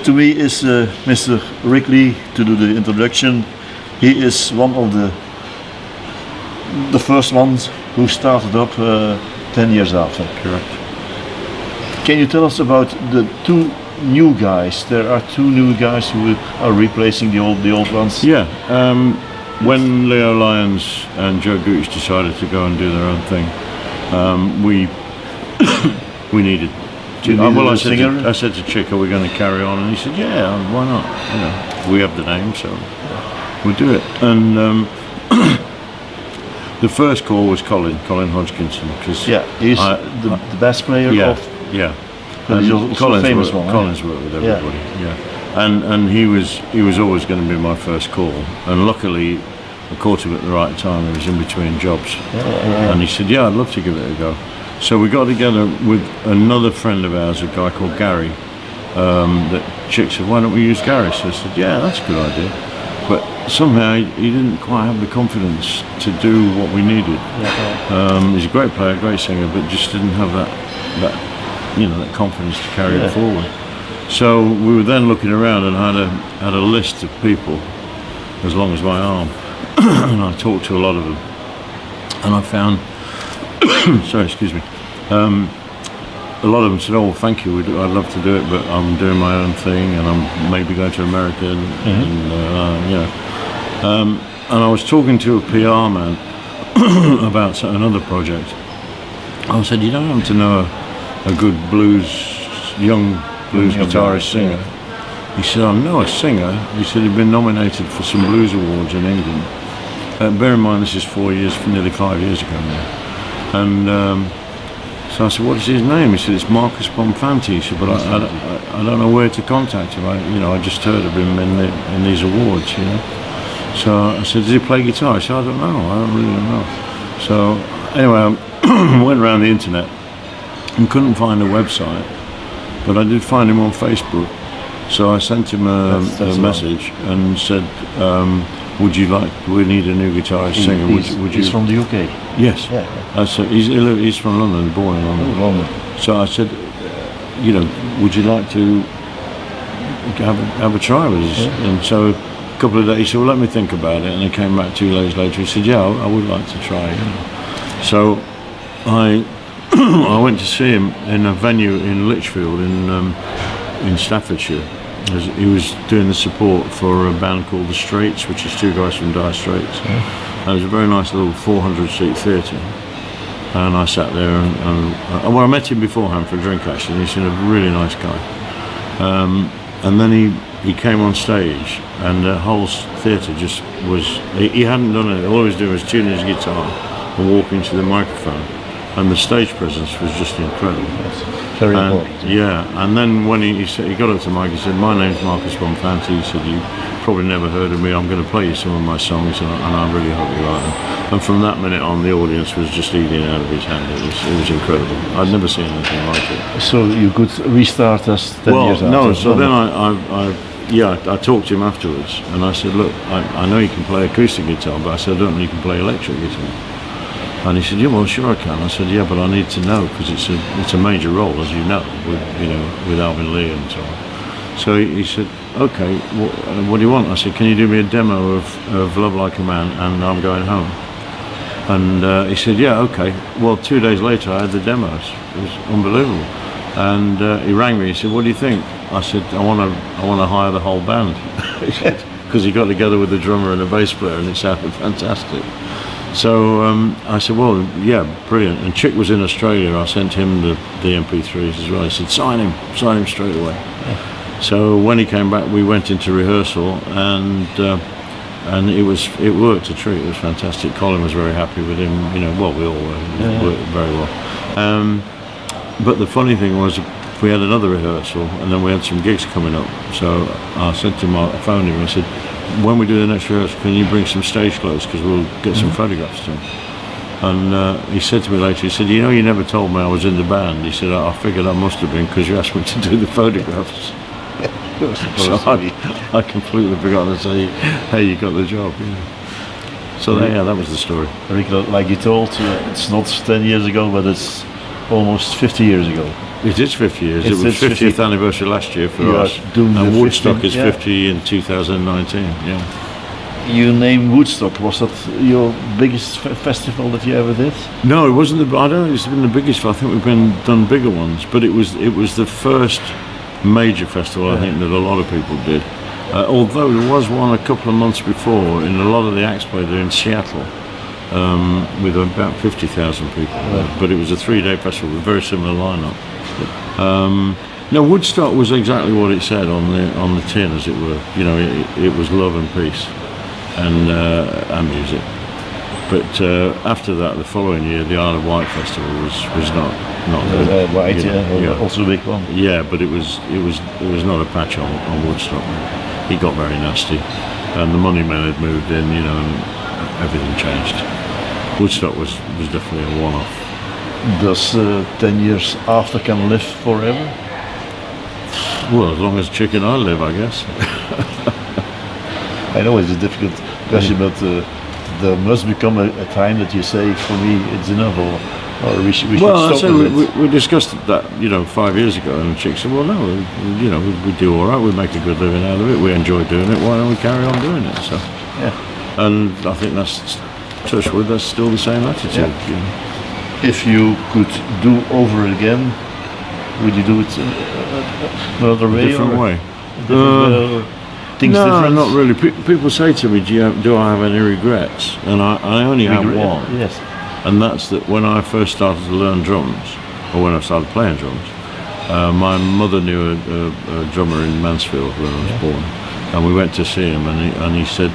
to me is Mr. Ric Lee to do the introduction. He is one of the first ones who started up 10 years after. Correct. Can you tell us about the two new guys? There are two new guys who are replacing the old ones. Yeah. When Leo Lyons and Joe Gooch decided to go and do their own thing, we needed. I said to Chick, "Are we going to carry on?" And he said, "Yeah, why not? You know, we have the name, so we'll do it." And the first call was Colin Hodgkinson, because he's the bass player. He's also Colin's famous one. Colin's worked with everybody. And he was always going to be my first call, and luckily I caught him at the right time. He was in between jobs, and he said, "Yeah, I'd love to give it a go." So we got together with another friend of ours, a guy called Gary. That Chick said, "Why don't we use Gary?" So I said, "Yeah, that's a good idea." But somehow he didn't quite have the confidence to do what we needed. He's a great player, great singer, but just didn't have that confidence to carry it forward. So we were then looking around and had a list of people as long as my arm, and I talked to a lot of them, and I found, sorry, excuse me, a lot of them said, "Oh, thank you, I'd love to do it, but I'm doing my own thing, and I'm maybe going to America." And I was talking to a PR man about another project. I said, "You don't happen to know a good young blues guitarist singer?" He said, "I know a singer." He said he'd been nominated for some blues awards in England. Bear in mind, this is nearly 5 years ago now. And so I said, "What is his name?" He said, "It's Marcus Bonfanti." He said, "But I don't know where to contact him. I just heard of him in these awards, you know." So I said, "Does he play guitar?" He said, "I don't know. I don't really know." So anyway, I went around the internet and couldn't find a website, but I did find him on Facebook. So I sent him a message and said, we need a new guitarist singer. He's from the UK. Yes. I said, he's from London, born in London. London. So I said, would you like to have a try with us? And so a couple of days, he said, "Well, let me think about it." And he came back 2 days later. He said, "Yeah, I would like to try." So I went to see him in a venue in Lichfield in Staffordshire. He was doing the support for a band called The Straits, which is two guys from Dire Straits. And it was a very nice little 400-seat theatre. And I sat there and I met him beforehand for a drink actually. And he seemed a really nice guy. And then he came on stage, and the whole theatre just was. He hadn't done it. All he was doing was tuning his guitar and walking to the microphone. And the stage presence was just incredible. Very important. Yeah, and then when he got up to Mike, he said, "My name's Marcus Bonfanti." He said, "You probably never heard of me. I'm going to play you some of my songs, and I really hope you like them." And from that minute on, the audience was just eating out of his hand. It was incredible. I'd never seen anything like it. So you could restart us 10 years after? No, so then I talked to him afterwards, and I said, "Look, I know you can play acoustic guitar, but I said, I don't know you can play electric guitar." And he said, "Yeah, well, sure I can." I said, "Yeah, but I need to know, because it's a major role, as you know, with Alvin Lee and so on." So he said, "Okay, what do you want?" I said, "Can you do me a demo of Love Like a Man and I'm Going Home?" And he said, "Yeah, okay." Well, 2 days later, I had the demos. It was unbelievable. And he rang me. He said, "What do you think?" I said, "I want to hire the whole band," because he got together with the drummer and a bass player, and it sounded fantastic. So I said, "Well, yeah, brilliant." And Chick was in Australia. I sent him the MP3s as well. He said, sign him straight away. So when he came back, we went into rehearsal, and it worked a treat. It was fantastic. Colin was very happy with him. Well, we all were. It worked very well. But the funny thing was, we had another rehearsal, and then we had some gigs coming up. So I said to him, I phoned him, and I said, "When we do the next rehearsal, can you bring some stage clothes, because we'll get some photographs to him." And he said to me later, he said, "You never told me I was in the band." He said, "I figured I must have been, because you asked me to do the photographs." So I completely forgot to say, "Hey, you got the job." So that was the story. Like you told, it's not 10 years ago, but it's almost 50 years ago. It is 50 years. It's It was 50th 50th anniversary last year for You are us. doing And the Woodstock 50, is yeah. 50 in 2019. Yeah. You named Woodstock. Was that your biggest festival that you ever did? No, it wasn't. I don't think it's been the biggest. I think we've done bigger ones, but it was the first major festival I think that a lot of people did. Although there was one a couple of months before, in a lot of the acts played there in Seattle, with about 50,000 people. But it was a 3-day festival with a very similar lineup. No, Woodstock was exactly what it said on the tin, as it were. You know, it was love and peace, and music. But after that, the following year, the Isle of Wight festival was not good. Right, You know, yeah, also a big one. Yeah, but it was not a patch on Woodstock. It got very nasty, and the money men had moved in, you know, and everything changed. Woodstock was definitely a one-off. Does 10 years after can live forever? Well, as long as Chick and I live, I guess. I know it's a difficult question, but there must become a time that you say, for me, it's enough, or we should Well, I stop said with it. we discussed that, you know, 5 years ago, and Chick said, well, no, you know, we do all right, we make a good living out of it, we enjoy doing it, why don't we carry on doing it? So, Yeah. and I think that's, touch wood, that's still the same attitude. Yeah. You know. If you could do over again, would you do it another way? Different or way. Different way, or things No, different? not really. People say to me, do I have any regrets? And I only have one. Yes. And that's that when I first started to learn drums, or when I started playing drums, my mother knew a drummer in Mansfield when I was born, and we went to see him, and he said,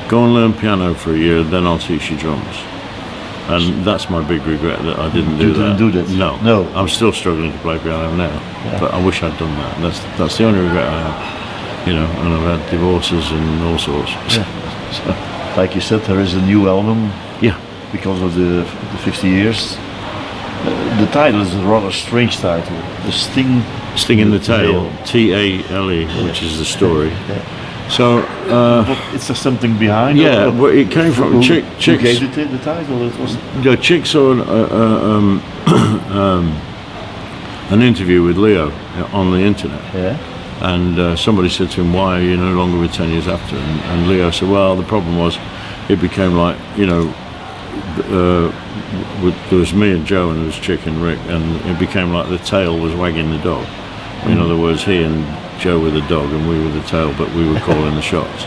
go and learn piano for a year, then I'll teach you drums. And that's my big regret, that I didn't do You that. didn't do that? No. No. I'm still struggling to play piano now, but I wish I'd done that. And that's the only regret I have. You know, and I've had divorces and all sorts. Like you said, there is a new album Yeah. because of the 50 years. The title is a rather strange title. The Sting in the Tail, T-A-L-E, which is the story. So, But is there something behind? yeah, or well, it came from who Chick's. gave it the title? It was Yeah, Chick saw an interview with Leo on the internet, and somebody said to him, "Why are you no longer with 10 Years After?" And Leo said, "Well, the problem was, it became like, you know, there was me and Joe, and there was Chick and Rick, and it became like the tail was wagging the dog. In other words, he and Joe were the dog, and we were the tail, but we were calling the shots,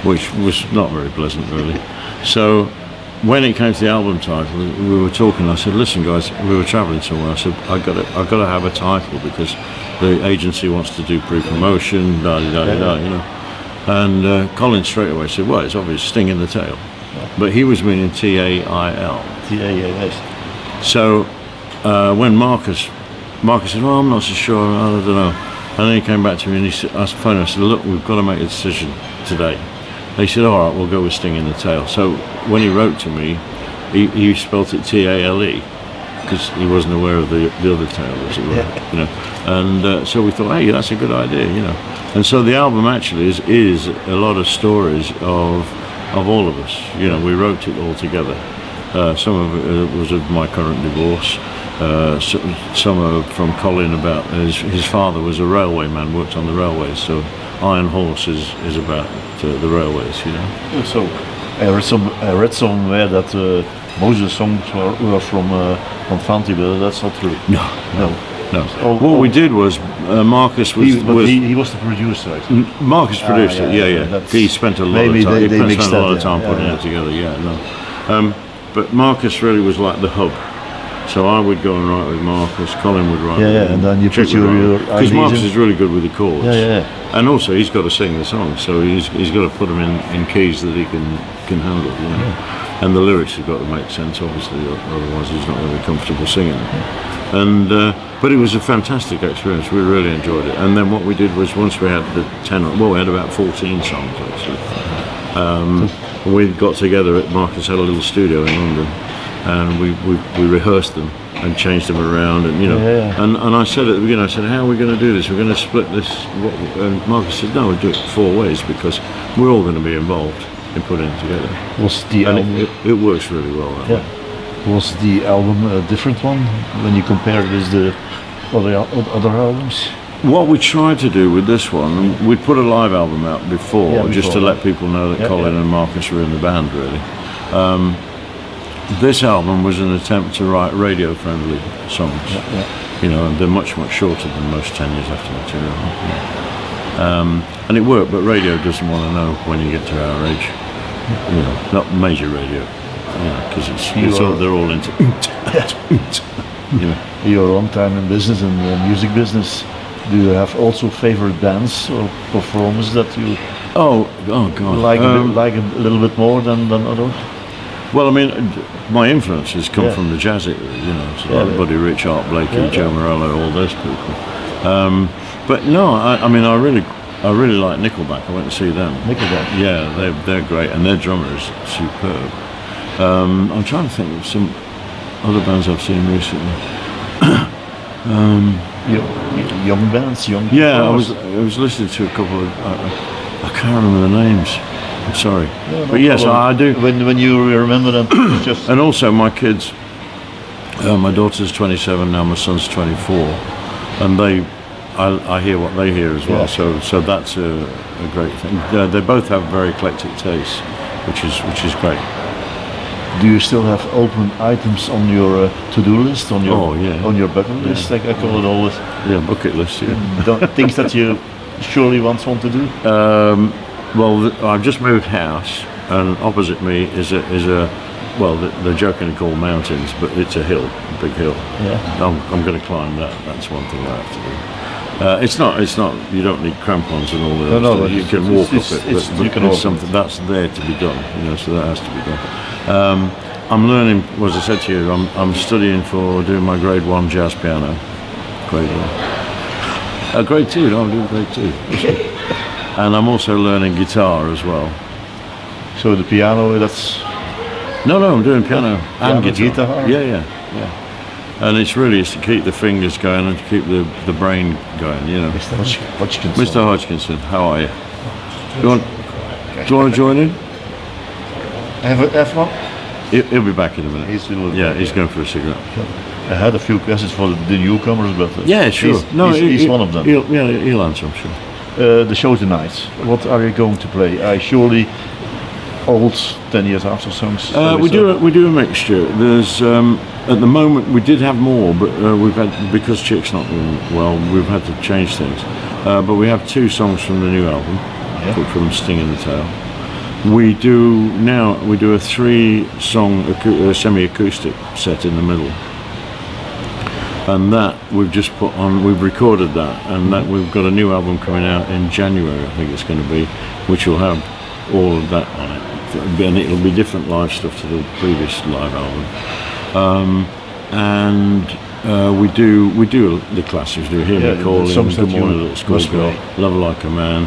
which was not very pleasant, really. So." When it came to the album title, we were talking. I said, "Listen, guys, we were travelling somewhere." I said, "I've got to have a title because the agency wants to do pre-promotion, da da da da, you know." And Colin straight away said, "Well, it's obvious, Sting in the Tail," but he was meaning T-A-I-L. T-A-L-S. So when Marcus said, "Well, I'm not so sure. I don't know," and then he came back to me and he said, "I phoned him. I said, look, we've got to make a decision today." They said, "All right, we'll go with Sting in the Tail." So when he wrote to me, he spelt it T-A-L-E because he wasn't aware of the other tail, as it were, you know. And so we thought, hey, that's a good idea, you know. And so the album actually is a lot of stories of all of us. You know, we wrote it all together. Some of it was of my current divorce. Some are from Colin about his father was a railway man, worked on the railways. So Iron Horse is about the railways, you know. So I read somewhere that most of the songs were from Bonfanti, but that's not true. No. Oh, What we did was Marcus was he was the producer, I think. Marcus produced it. Yeah. that's- He spent a lot maybe of time. they He mixed spent a lot that, of time putting it together. Yeah, no. But Marcus really was like the hub. So I would go and write with Marcus. Colin would write. And then you Chick put would your write. Because ideas Marcus in. is really good with the chords. Yeah. And also he's got to sing the songs, so he's got to put them in keys that he can handle. You know? And the lyrics have got to make sense, obviously, otherwise he's not going to be comfortable singing them. And but it was a fantastic experience. We really enjoyed it. And then what we did was once we had the 10, well, we had about 14 songs actually. We got together. Marcus had a little studio in London, and we rehearsed them and changed them around, and you know. And I said at the beginning, I said, "How are we going to do this? We're going to split this." And Marcus said, "No, we'll do it 4 ways because we're all going to be involved in putting it together." Was the And album? it works really well. That way. Was the album a different one when you compare it with the other albums? What we tried to do with this one, we'd put a live album out before, just to let people know that Colin and Marcus were in the band, really. This album was an attempt to write radio-friendly songs. You know, and they're much, much shorter than most 10 Years After material. And it worked, but radio doesn't want to know when you get to our age. You know, not major radio, because they're all into you know. You're a long time in business, in the music business. Do you have also favorite bands or performers that you God, like a little bit more than others? Well, I mean, my influences come from the jazz era, you know, so like Buddy Rich, Art Blakey, Joe Morello, all those people. But no, I mean, I really like Nickelback. I went to see them. Nickelback. Yeah, they're great, and their drummer is superb. I'm trying to think of some other bands I've seen recently. Young bands, young. Yeah, I was listening to a couple of. I can't remember the names. I'm sorry, but yes, I do. When you remember them, just. And also my kids. My daughter's 27 now. My son's 24, and I hear what they hear as well. So that's a great thing. They both have very eclectic tastes, which is great. Do you still have open items on your to-do list, on your bucket list? Like I call it always. Yeah, bucket list. Yeah. Things that you surely want to do. Well, I've just moved house, and opposite me is a well, they're jokingly called mountains, but it's a hill, a big hill. Yeah. I'm going to climb that. That's one thing I have to do. It's not. You don't need crampons and all that. No, you can walk up it, but it's something that's there to be done. You know, so that has to be done. I'm learning. As I said to you, I'm studying for doing my grade 1 jazz piano. Grade 1. Grade 2. No, I'm doing grade 2. And I'm also learning guitar as well. So the piano, that's. No, I'm doing piano and guitar. Yeah. And it's to keep the fingers going and to keep the brain going, you know. Mr. Hodgkinson. Mr. Hodgkinson, how are you? Do you want to join in? Have one? He'll be back in a minute. He's going for a cigarette. I had a few questions for the newcomers, but yeah, sure. He's one of them. He'll answer, I'm sure. The show tonight. What are you going to play? Surely old 10 Years After songs. We do a mixture. There's at the moment we did have more, but we've had, because Chick's not doing well, we've had to change things. But we have 2 songs from the new album, from Sting in the Tail. We do a 3-song semi-acoustic set in the middle, and that we've just put on. We've recorded that, and that we've got a new album coming out in January. I think it's going to be, which will have all of that on it, and it'll be different live stuff to the previous live album. We do the classics. We do Hear Me Calling, Good Morning Little Schoolgirl, Love Like a Man,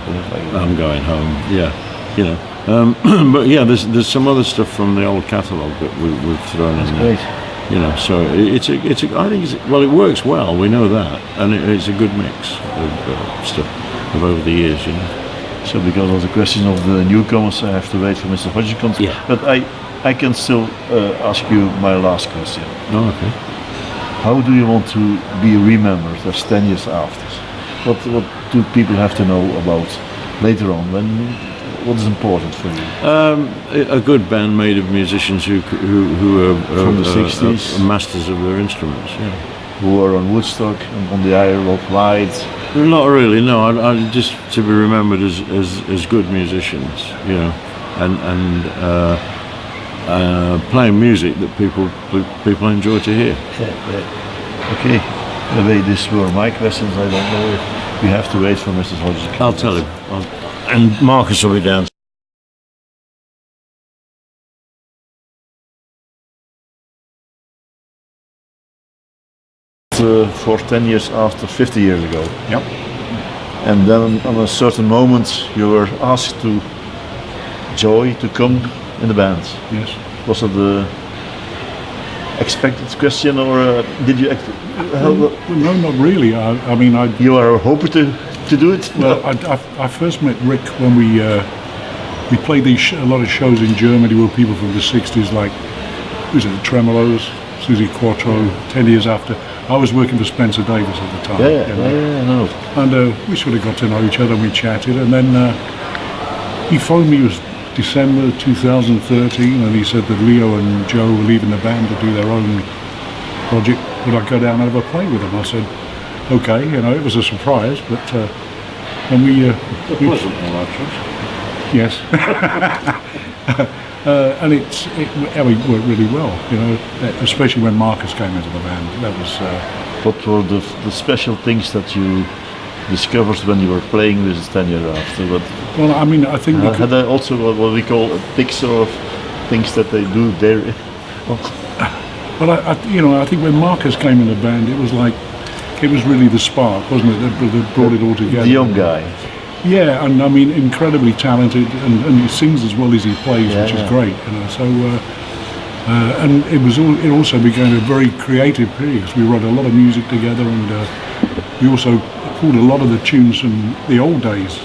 I'm Going Home. Yeah, you know. But yeah, there's some other stuff from the old catalogue that we've thrown in there. Great. You know, so I think it works well. We know that, and it's a good mix of stuff of over the years. You know. So because of the question of the newcomers, I have to wait for Mr. Hodgkinson. Yeah. But I can still ask you my last question. Oh, okay. How do you want to be remembered as 10 years after? What do people have to know about later on? What is important for you? A good band made of musicians who are from the 60s, masters of their instruments. Yeah. Who are on Woodstock and on the Isle of Wight. Not really. No, I just to be remembered as good musicians. You know, and playing music that people enjoy to hear. Okay. Anyway, these were my questions. I don't know if we have to wait for Mrs. Hodgkinson. I'll tell him. And Marcus will be down. For 10 years after, 50 years ago. Yep. And then on a certain moment you were asked to Joy to come in the band. Yes. Was it the expected question, or did you Well, no, not really. I mean, you are hoping to do it? Well, I first met Rick when we played a lot of shows in Germany with people from the 60s, like was it the Tremolos, Susie Quattro, 10 years after. I was working for Spencer Davis at the time. I know. And we sort of got to know each other and we chatted, and then he phoned me, it was December 2013, and he said that Leo and Joe were leaving the band to do their own project. Would I go down and have a play with them? I said, okay, it was a surprise, but and we wasn't all right, yes. And it worked really well, especially when Marcus came into the band. That was. What were the special things that you discovered when you were playing with 10 years after? But well, I mean, I think had I also what we call a picture of things that they do there. Well, I think when Marcus came in the band, it was really the spark, wasn't it? That brought it all together. The young guy. Yeah, and I mean, incredibly talented, and he sings as well as he plays, which is great. So, and it also became a very creative period. We wrote a lot of music together, and we also pulled a lot of the tunes from the old days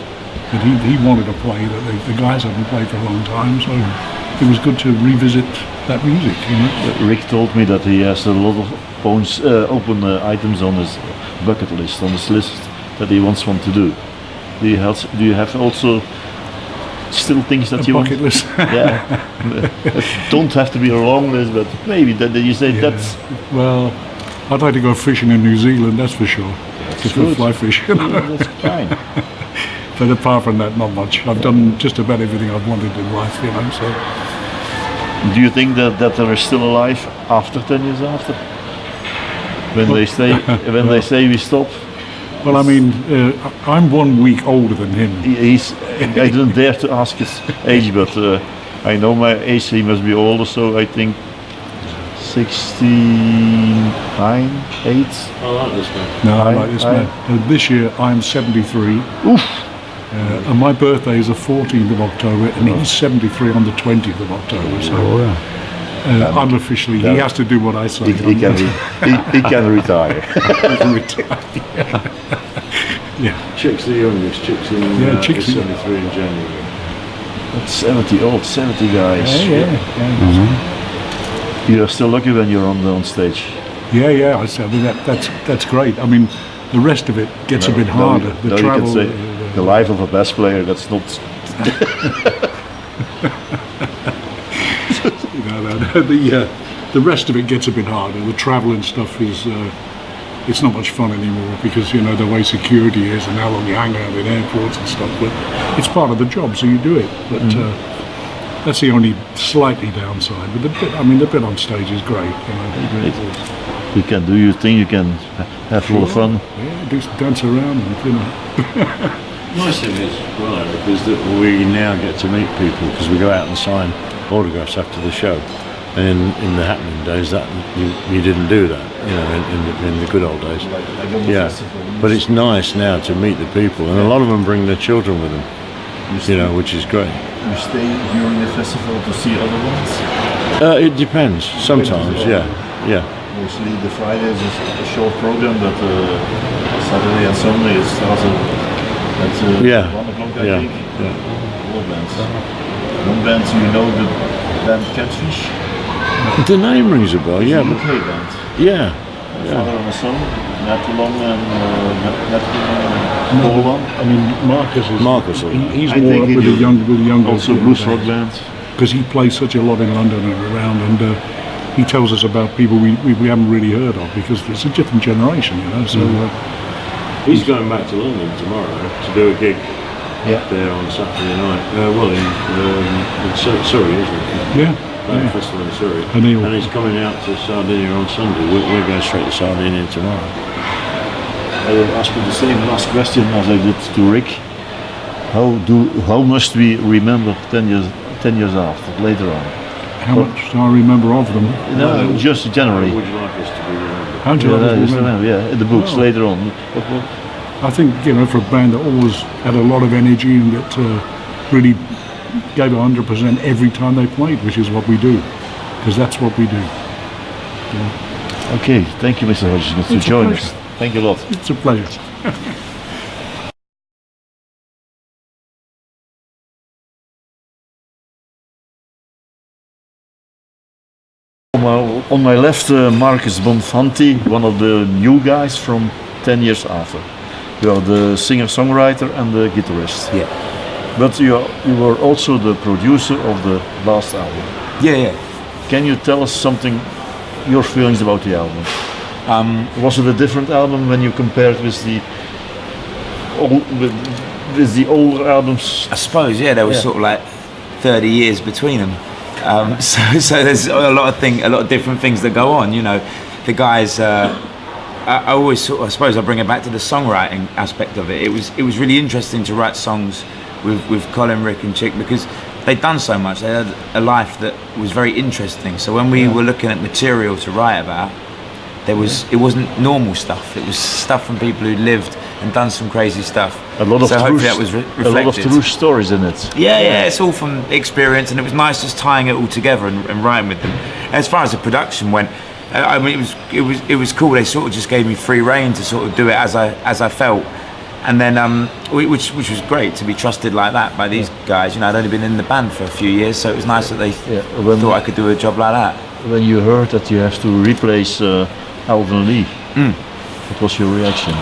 that he wanted to play that the guys haven't played for a long time. So it was good to revisit that music. Rick told me that he has a lot of open items on his bucket list, on his list that he wants to do. Do you have also still things that you bucket want? List? Yeah, don't have to be a long list, but maybe that you say that's. Well, I'd like to go fishing in New Zealand, that's for sure. Just for fly fishing. That's fine. But apart from that, not much. I've done just about everything I've wanted in life, So. Do you think that there is still a life after 10 years after? When they say we stop. Well, I mean, I'm 1 week older than him. I didn't dare to ask his age, but I know my age. He must be older, so I think 69, 8. I like this man. No, I like this man. This year I'm 73. Oof. And my birthday is the 14th of October, and he's 73 on the 20th of October. So I'm officially. He has to do what I say. He can retire. Yeah. Chick's the youngest. Chick's in Chick's 73 in January. That's 70 guys. Yeah. You're still lucky when you're on stage. Yeah. I mean, that's great. I mean, the rest of it gets a bit harder. The travel. You can say the life of a bass player. That's not. The rest of it gets a bit harder. The travel and stuff is. It's not much fun anymore because the way security is and how long you hang out in airports and stuff. But it's part of the job, so you do it. But that's the only slightly downside. But the bit on stage is great. You can do your thing. You can have a lot of fun. Yeah, do dance around and Nice thing is, well, is that we now get to meet people because we go out and sign autographs after the show. And in the happening days, that you didn't do that, in the good old days. Yeah, but it's nice now to meet the people, and a lot of them bring their children with them, which is great. You stay during the festival to see other ones? It depends. Sometimes, yeah. Mostly the Friday is a short program, but Saturday and Sunday it starts at 1 o'clock, I think. All bands. One band, the band Catfish. The name rings a bell, yeah. UK band. Yeah. Father and a son, Nathalon and Colin. I mean, Marcus. He's I more think up with the younger. Also blues rock band. Because he plays such a lot in London and around, and he tells us about people we haven't really heard of because it's a different generation, So he's going back to London tomorrow to do a gig there on Saturday night. In Surrey, isn't it? Yeah. Festival in Surrey. And he's coming out to Sardinia on Sunday. We're going straight to Sardinia tomorrow. I will ask you the same last question as I did to Rick. How must we remember 10 years after, later on? How much do I remember of them? No, just generally. How would you like us to be remembered? How do you like us to remember? Yeah, in the books later on. I think, for a band that always had a lot of energy and that really gave 100% every time they played, which is what we do, because that's what we do. Okay, thank you, Mr. Hodgkinson, to join us. Thank you a lot. It's a pleasure. On my left, Marcus Bonfanti, one of the new guys from 10 Years After. You are the singer-songwriter and the guitarist. Yeah. But you were also the producer of the last album. Yeah. Can you tell us something, your feelings about the album? Was it a different album when you compared with the older albums? I suppose, yeah, there was sort of like 30 years between them. So there's a lot of different things that go on. You know, the guys. I always sort of, I suppose I bring it back to the songwriting aspect of it. It was really interesting to write songs with Colin, Rick, and Chick because they'd done so much. They had a life that was very interesting. So when we were looking at material to write about, it wasn't normal stuff. It was stuff from people who lived and done some crazy stuff. A lot of hopefully that was reflected. A lot of true stories in it. Yeah, it's all from experience, and it was nice just tying it all together and writing with them. As far as the production went, I mean, it was cool. They sort of just gave me free rein to sort of do it as I felt, and then which was great to be trusted like that by these guys. You know, I'd only been in the band for a few years, so it was nice that they thought I could do a job like that. When you heard that you have to replace Alvin Lee, what was your reaction?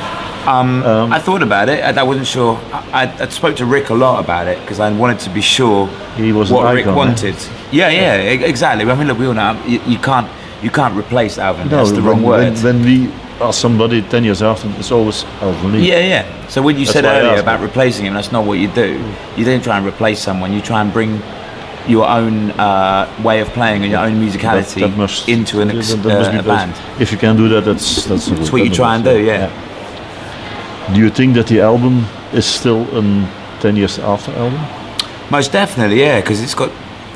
I thought about it. I wasn't sure. I spoke to Rick a lot about it because I wanted to be sure he was what an Rick icon, wanted. Exactly. I mean, look, we all know you can't replace Alvin. No, that's the wrong word. When we ask somebody 10 years after, it's always Alvin Lee. Yeah. So when you That's said why I earlier asked about replacing him, that's not what you do. You don't try and replace someone. You try and bring your own way of playing and your own musicality into a band. If you can do that, that's what you try and do. Yeah. Do you think that the album is still a 10 Years After album? Most definitely, yeah, because it's got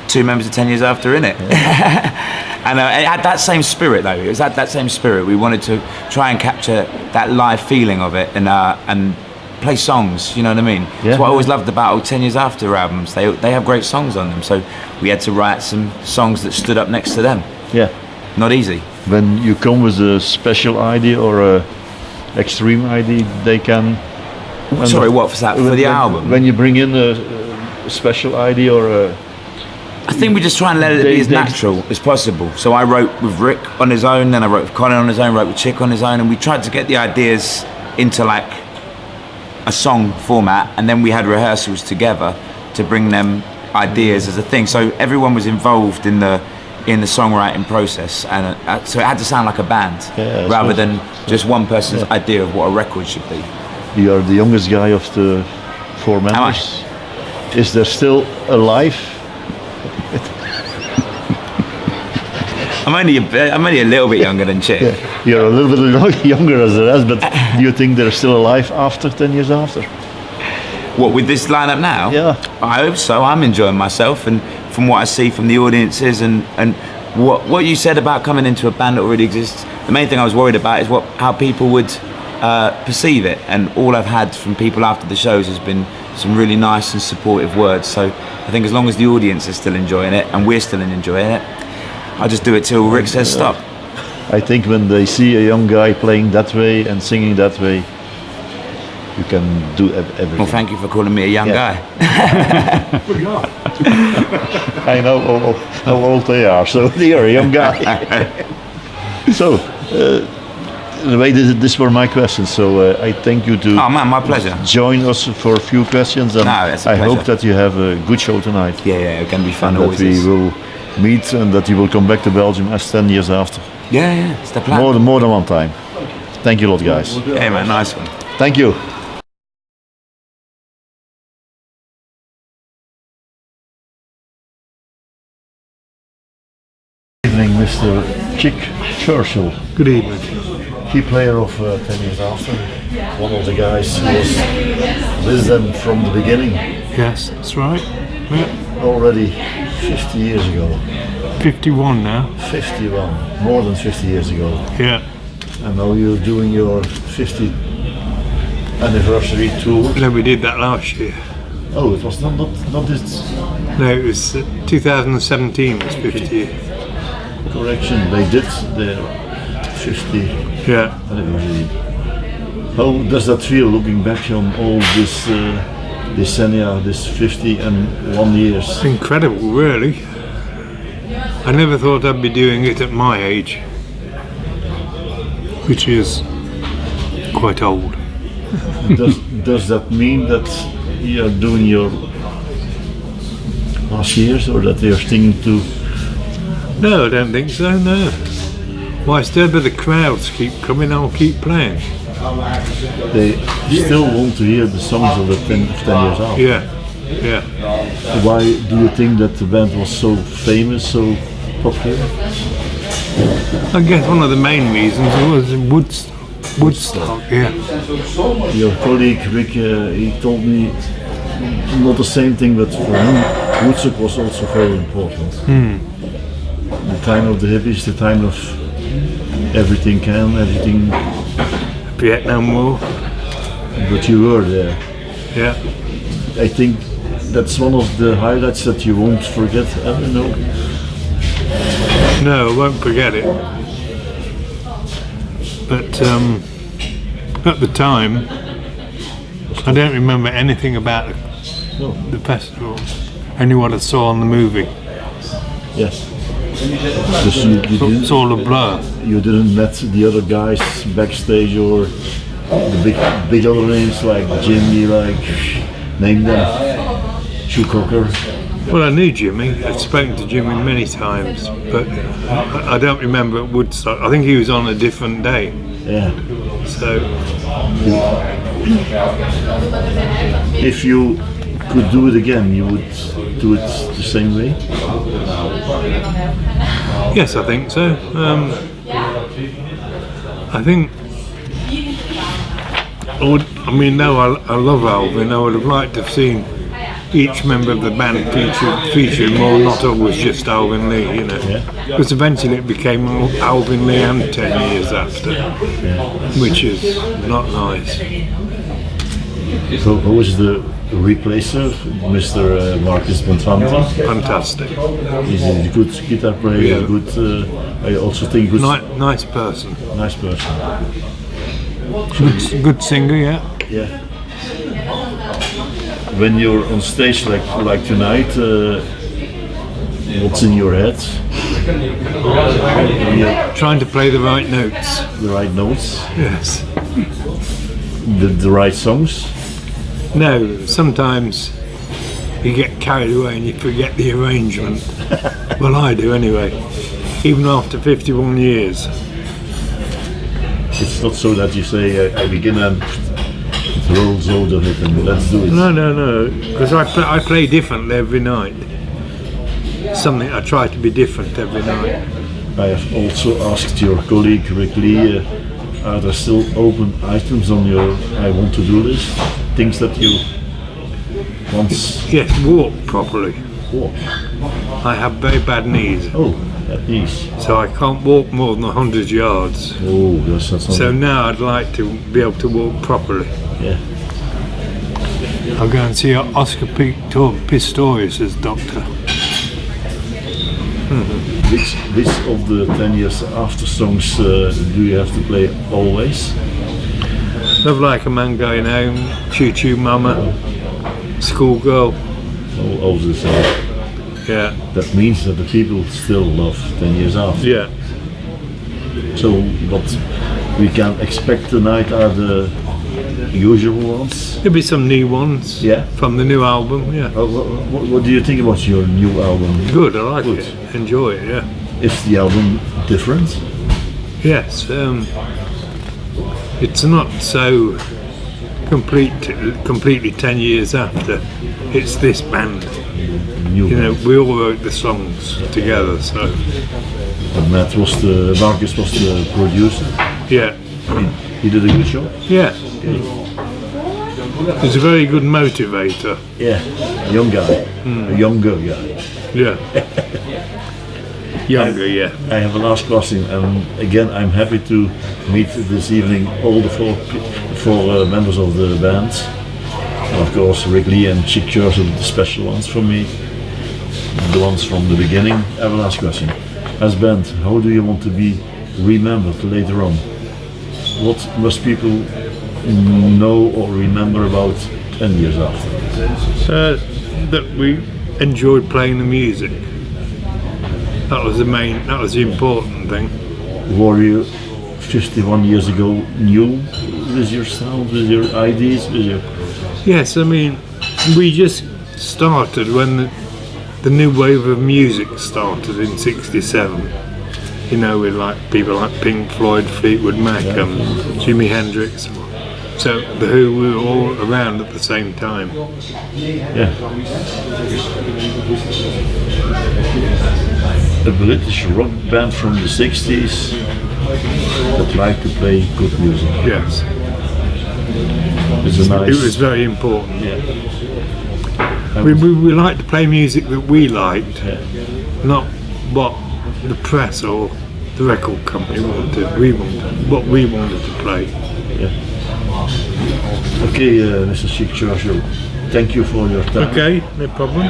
two members of 10 Years After in it. And it had that same spirit, though. It was that same spirit. We wanted to try and capture that live feeling of it and play songs, you know what I mean? That's what I always loved about 10 Years After albums. They have great songs on them, so we had to write some songs that stood up next to them. Yeah. Not easy. When you come with a special idea or a extreme idea, they can... Sorry, what was that? For the album? When you bring in a special idea or a... I think we just try and let it be as natural as possible. So I wrote with Rick on his own, then I wrote with Colin on his own, wrote with Chick on his own, and we tried to get the ideas into like a song format, and then we had rehearsals together to bring them ideas as a thing. So everyone was involved in the songwriting process, and so it had to sound like a band rather than just one person's idea of what a record should be. You are the youngest guy of the four members. Is there still a life? I'm only a little bit younger than Chick. Yeah. You're a little bit younger as the rest, but do you think they're still alive after 10 years after? What, with this lineup now? Yeah. I hope so. I'm enjoying myself, and from what I see from the audiences and what you said about coming into a band that already exists, the main thing I was worried about is how people would perceive it, and all I've had from people after the shows has been some really nice and supportive words. So I think as long as the audience is still enjoying it and we're still enjoying it, I'll just do it till Rick says stop. I think when they see a young guy playing that way and singing that way, you can do everything. Well, thank you for calling me a young guy. I know how old they are, so they are a young guy. So, the way this were my questions, so I thank you to my pleasure. Join us for a few questions, and I hope that you have a good show tonight. Yeah, it's going to be fun. And that we will meet and that you will come back to Belgium as 10 years after. Yeah, it's the plan. More than one time. Thank you a lot, guys. Hey man, nice one. Thank you. Good evening, Mr. Chick Churchill. Good evening. Key player of 10 Years After. One of the guys who was with them from the beginning. Yes, that's right. Yeah. Already 50 years ago. 51 now. 51, more than 50 years ago. Yeah. And now you're doing your 50th anniversary tour. No, we did that last year. Oh, it was not this. No, it was 2017 was 50. Correction, they did their 50 anniversary. How does that feel looking back on all this decennia, this 51 years? Incredible, really. I never thought I'd be doing it at my age, which is quite old. Does that mean that you are doing your last years, or that they are sticking to? No, I don't think so, no. Why, instead of the crowds keep coming, I'll keep playing. They still want to hear the songs of the 10 years out. Yeah, yeah. Why do you think that the band was so famous, so popular? I guess one of the main reasons was Woodstock, yeah. Your colleague Rick, he told me not the same thing, but for him, Woodstock was also very important. The time of the hippies, the time of everything. Vietnam War. But you were there. Yeah. I think that's one of the highlights that you won't forget ever, no? No, I won't forget it. But at the time, I don't remember anything about the festival. Only what I saw on the movie. Yes. Because you It's all a blur. You didn't met the other guys backstage, or the big other names like Jimmy, like name them, Shoe Cocker. Well, I knew Jimmy. I'd spoken to Jimmy many times, but I don't remember at Woodstock. I think he was on a different day. Yeah. So, If you could do it again, you would do it the same way? yes, I think so. I think I love Alvin. I would have liked to have seen each member of the band featured more, not always just Alvin Lee, you know. Yeah. Because eventually it became Alvin Lee and 10 Years After, which is not nice. So who was the replacer? Mr. Marcus Bonfanti? Fantastic. He's a good guitar player, Yeah. good, I also think good, Nice person. nice person. Good singer, yeah. Yeah. When you're on stage like tonight, what's in your head? Trying to play the right notes. The right notes, Yes. the right songs. No, sometimes you get carried away and you forget the arrangement. Well, I do anyway, even after 51 years. It's not so that you say, I begin and it rolls out of it and let's do it. No, because I play differently every night. Something I try to be different every night. I have also asked your colleague Ric Lee, are there still open items on your I want to do this? Things that you once Yes, walk properly. walk? I have very bad knees, Oh, at least. so I can't walk more than 100 yards. Oh, that's not So now I'd like to be able to walk properly. yeah. I'll go and see Oscar Pistorius' doctor. Which of the 10 years after songs do you have to play always? Love Like a Man Going Home, Choo Choo Mama, Schoolgirl. All the same. Yeah, That means that the people still love 10 years after. yeah. So what we can expect tonight are the usual ones. There'll be some new ones. Yeah. From the new album. Yeah. What do you think about your new album? Good. I like Good. it. Enjoy it. Yeah. Is the album different? Yes. It's not so completely 10 years after. It's this band. New You know, band. we all wrote the songs together. So And Marcus was the producer. yeah, He did a good job. yeah. He's a very good motivator. Yeah, a young guy, a younger guy. Yeah. Younger, yeah. I have a last question, and again, I'm happy to meet this evening all the four members of the band. And of course, Ric Lee and Chick Churchill, the special ones for me, the ones from the beginning. I have a last question. As band, how do you want to be remembered later on? What must people know or remember about 10 years after? That we enjoyed playing the music. That was the important thing. Were you 51 years ago new with your sound, with your ideas, with your... Yes, I mean, we just started when the new wave of music started in '67. You know, with like people like Pink Floyd, Fleetwood Mac, and Jimi Hendrix. So the Who were all around at the same time. Yeah. A British rock band from the 60s that like to play good music. Yes, It's a nice... it was very important. Yeah. We like to play music that we liked, not what the press or the record company wanted. We wanted what we wanted to play. Yeah. Okay, Mr. Churchill, thank you for your time. Okay, no problem.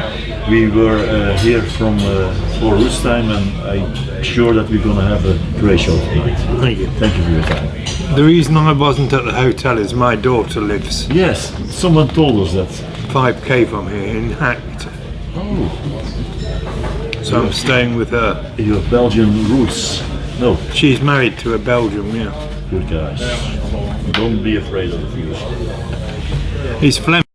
We were here from for Roots time, and I'm sure that we're going to have a great show tonight. Thank you. Thank you for your time. The reason I wasn't at the hotel is my daughter lives Yes, someone told us that. 5k from here in Hackney. Oh, So I'm staying with her. your Belgian roots. No, She's married to a Belgian, yeah. good guys. Don't be afraid of the future. He's Flemish.